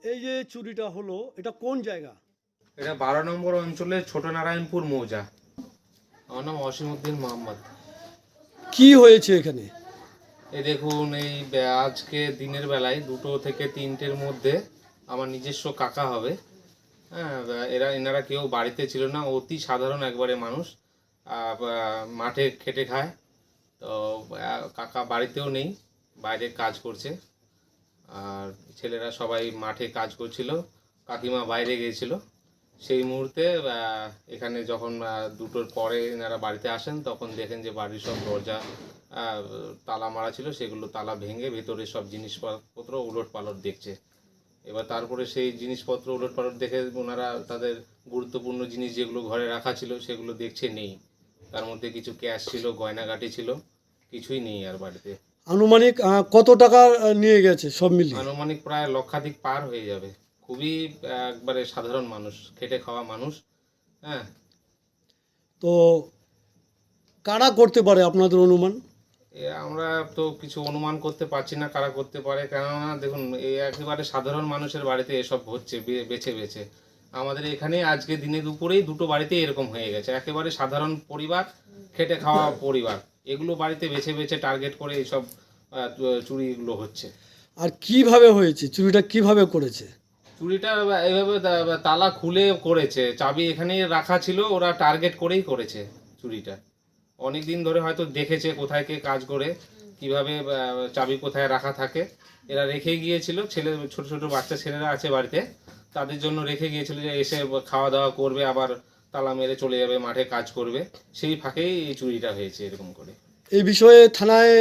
এই যে চুরিটা হলো, এটা কোন জায়গা? এটা 12 নম্বর অঞ্চলের ছোট নারায়ণপুর মৌজা। আমার নাম অসীমউদ্দিন মোহাম্মদ। কি হয়েছে এখানে? এই দেখুন, আজকে দিনের বেলায় 2টো থেকে 3টের মধ্যে আমার নিজস্ব কাকা হবে, হ্যাঁ, এনারা কেউ বাড়িতে ছিল না, অতি সাধারণ একবারে মানুষ, মাঠে খেটে খায়। তো কাকা বাড়িতেও নেই, বাইরে কাজ করছে, আর ছেলেরা সবাই মাঠে কাজ করছিল, কাকিমা বাইরে গিয়েছিল। সেই মুহূর্তে এখানে যখন 2টোর পরে এনারা বাড়িতে আসেন, তখন দেখেন যে বাড়ির সব দরজা তালা মারা ছিল, সেগুলো তালা ভেঙে ভেতরে সব জিনিসপত্র উলট পালট দেখছে। এবার তারপরে সেই জিনিসপত্র উলট পালট দেখে ওনারা তাদের গুরুত্বপূর্ণ জিনিস যেগুলো ঘরে রাখা ছিল সেগুলো দেখছে নেই। তার মধ্যে কিছু ক্যাশ ছিল, গয়নাগাটি ছিল, কিছুই নেই আর বাড়িতে। আনুমানিক কত টাকা নিয়ে গেছে সব মিলিয়ে? আনুমানিক প্রায় লক্ষাধিক পার হয়ে যাবে। খুবই একবারে সাধারণ মানুষ, খেটে খাওয়া মানুষ, হ্যাঁ। তো কারা করতে পারে আপনাদের অনুমান? আমরা তো কিছু অনুমান করতে পারছি না কারা করতে পারে, কেননা দেখুন, এই একেবারে সাধারণ মানুষের বাড়িতে এসব হচ্ছে বেছে বেছে। আমাদের এখানে আজকে দিনে দুপুরেই 2টো বাড়িতে এরকম হয়ে গেছে, একেবারে সাধারণ পরিবার, খেটে খাওয়া পরিবার, এগুলো বাড়িতে বেছে বেছে টার্গেট করে এইসব চুরিগুলো হচ্ছে। আর কিভাবে হয়েছে চুরিটা, কিভাবে করেছে? চুরিটা এইভাবে তালা খুলে করেছে, চাবি এখানেই রাখা ছিল, ওরা টার্গেট করেই করেছে চুরিটা। অনেক দিন ধরে হয়তো দেখেছে কোথায় কে কাজ করে, কিভাবে চাবি কোথায় রাখা থাকে, এরা রেখে গিয়েছিল। ছোট ছোট বাচ্চা ছেলেরা আছে বাড়িতে, তাদের জন্য রেখে গিয়েছিল যে এসে খাওয়া দাওয়া করবে, আবার তালা মেরে চলে যাবে, মাঠে কাজ করবে। সেই ফাঁকেই এই চুরিটা হয়েছে এরকম করে। এই বিষয়ে থানায়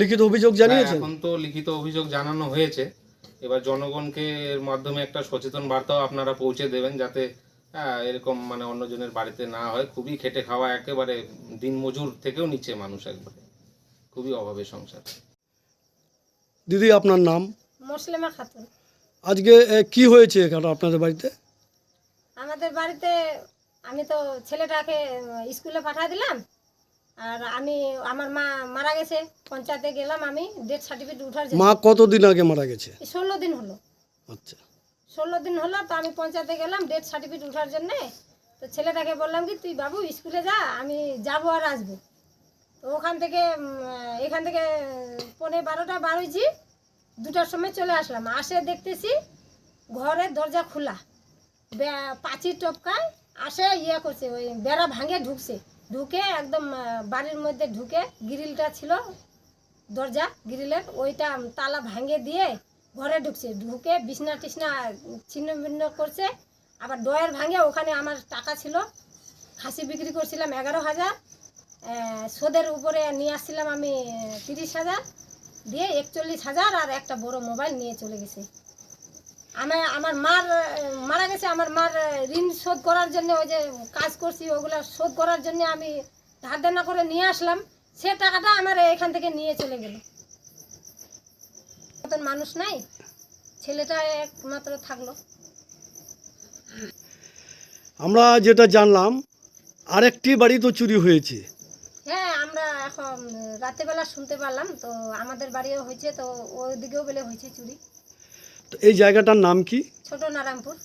লিখিত অভিযোগ জানিয়েছেন? এখন তো লিখিত অভিযোগ জানানো হয়েছে। এবার জনগণকে এর মাধ্যমে একটা সচেতন বার্তাও আপনারা পৌঁছে দেবেন, যাতে এরকম মানে অন্যজনের বাড়িতে না হয়। খুবই খেটে খাওয়া, একেবারে দিনমজুর থেকেও নিচে মানুষ, একবারে খুবই অভাবে সংসার। দিদি, আপনার নাম? মুসলিমা খাতুন। আজকে কি হয়েছে এখানে আপনাদের বাড়িতে? আমাদের বাড়িতে আমি তো ছেলেটাকে স্কুলে পাঠিয়ে দিলাম, আর আমার মা মারা গেছে। পঞ্চায়েতে গেলাম, আমি ডেথ সার্টিফিকেট উঠার জন্য। মা কতদিন আগে মারা গেছে? 16 দিন হলো। আচ্ছা। 16 দিন হলো, তো আমি পঞ্চায়েতে গেলাম ডেথ সার্টিফিকেট উঠার জন্যে। তো ছেলেটাকে বললাম কি, তুই বাবু স্কুলে যা, আমি যাবো আর আসবো। তো ওখান থেকে এখান থেকে 11:30 বার হয়েছি, 2টার সময় চলে আসলাম। আসে দেখতেছি ঘরের দরজা খোলা, পাঁচির টপকায় আসে, করছে, ওই বেড়া ভাঙে ঢুকে একদম বাড়ির মধ্যে ঢুকে, গ্রিলটা ছিল দরজা, গ্রিলের ওইটা তালা ভাঙে দিয়ে ঘরে ঢুকে বিছনা টিছনা ছিন্ন ভিন্ন করছে। আবার ডয়ের ভাঙে, ওখানে আমার টাকা ছিল, খাসি বিক্রি করছিলাম 11,000, সুদের উপরে নিয়ে আসছিলাম আমি 30,000, দিয়ে 41,000 আর একটা বড় মোবাইল নিয়ে চলে গেছে। আমার মার মারা গেছে, আমার মার ঋণ শোধ করার জন্য, ওই যে কাজ করছি ওগুলো শোধ করার জন্য আমি ধার দেনা করে নিয়ে আসলাম, সে টাকাটা আমার এখান থেকে নিয়ে চলে গেল। মতন মানুষ নাই, ছেলেটা একমাত্র থাকলো। আমরা যেটা জানলাম, আরেকটি বাড়ি তো চুরি হয়েছে। হ্যাঁ, আমরা এখন রাতেরবেলা শুনতে পারলাম, তো আমাদের বাড়িও হয়েছে, তো ওইদিকেও বলে হয়েছে চুরি। তো এই জায়গাটার নাম কি? ছোট নারায়ণপুর।